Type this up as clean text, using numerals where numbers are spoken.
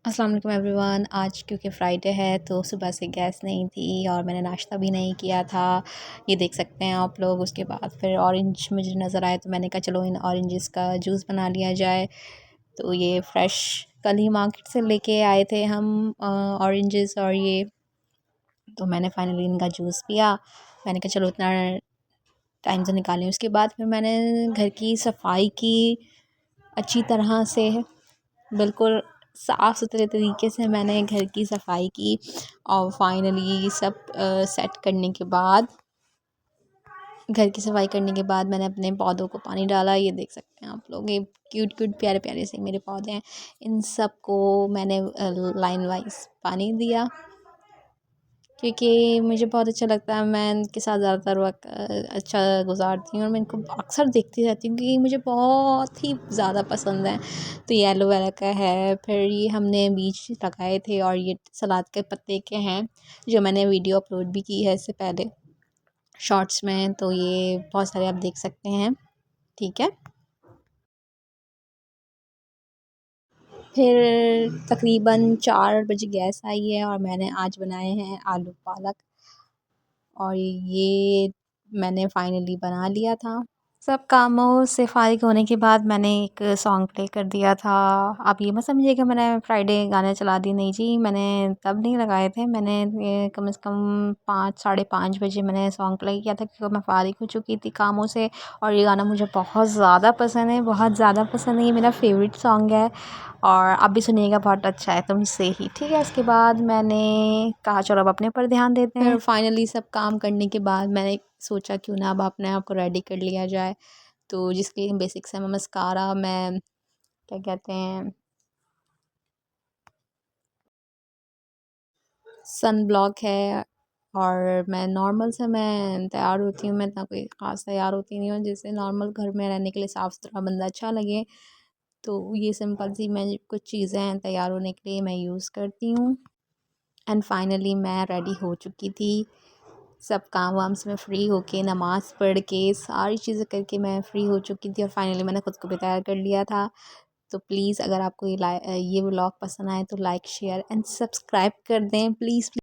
अस्सलाम वालेकुम एवरीवन। आज क्योंकि फ़्राइडे है तो सुबह से गैस नहीं थी और मैंने नाश्ता भी नहीं किया था। ये देख सकते हैं आप लोग। उसके बाद फिर ऑरेंज मुझे नज़र आए तो मैंने कहा चलो इन ऑरेंजेस का जूस बना लिया जाए। तो ये फ़्रेश कल ही मार्केट से लेके आए थे हम ऑरेंजेस, और ये तो मैंने फ़ाइनली इनका जूस पिया। मैंने कहा चलो इतना टाइम से निकालें। उसके बाद फिर मैंने घर की सफाई की अच्छी तरह से, बिल्कुल साफ़ सुथरे तरीके से मैंने घर की सफाई की। और फाइनली सब सेट करने के बाद, घर की सफाई करने के बाद मैंने अपने पौधों को पानी डाला। ये देख सकते हैं आप लोग, ये क्यूट क्यूट प्यारे प्यारे से मेरे पौधे हैं। इन सब को मैंने लाइन वाइज पानी दिया क्योंकि मुझे बहुत अच्छा लगता है। मैं इनके साथ ज़्यादातर वक्त अच्छा गुजारती हूँ और मैं इनको अक्सर देखती रहती हूँ क्योंकि मुझे बहुत ही ज़्यादा पसंद है। तो ये एलोवेरा का है, फिर ये हमने बीज लगाए थे, और ये सलाद के पत्ते के हैं जो मैंने वीडियो अपलोड भी की है इससे पहले शॉर्ट्स में। तो ये बहुत सारे आप देख सकते हैं, ठीक है। फिर तकरीबन 4 बजे गैस आई है और मैंने आज बनाए हैं आलू पालक, और ये मैंने फाइनली बना लिया था। सब कामों से फ़ारिग होने के बाद मैंने एक सॉन्ग प्ले कर दिया था। आप ये मत समझिएगा मैंने फ्राइडे गाने चला दिए, नहीं जी, मैंने तब नहीं लगाए थे। मैंने ये कम से कम 5 साढ़े 5 बजे मैंने सॉन्ग प्ले किया था क्योंकि मैं फ़ारिग हो चुकी थी कामों से। और ये गाना मुझे बहुत ज़्यादा पसंद है, बहुत ज़्यादा पसंद है। ये मेरा फ़ेवरेट सॉन्ग है और आप भी सुनिएगा, बहुत अच्छा है तुमसे ही, ठीक है। इसके बाद मैंने कहा चलो अब अपने पर ध्यान देते हैं। फिर फाइनली सब काम करने के बाद मैंने सोचा क्यों ना अब अपने आप को रेडी कर लिया जाए। तो जिसके लिए बेसिक्स है, मैं मस्कारा, मैं क्या कहते हैं, सन ब्लॉक है, और मैं नॉर्मल से मैं तैयार होती हूँ। मैं इतना कोई ख़ास तैयार होती नहीं हूँ, जैसे नॉर्मल घर में रहने के लिए साफ़ सुथरा बंदा अच्छा लगे। तो ये सिंपल सी मैं कुछ चीज़ें हैं तैयार होने के लिए मैं यूज़ करती हूँ। एंड फाइनली मैं रेडी हो चुकी थी। सब काम वाम से मैं फ़्री होके, नमाज़ पढ़ के, सारी चीज़ें करके मैं फ़्री हो चुकी थी और फाइनली मैंने ख़ुद को भी तैयार कर लिया था। तो प्लीज़ अगर आपको ये व्लॉग पसंद आए तो लाइक शेयर एंड सब्सक्राइब कर दें प्लीज़।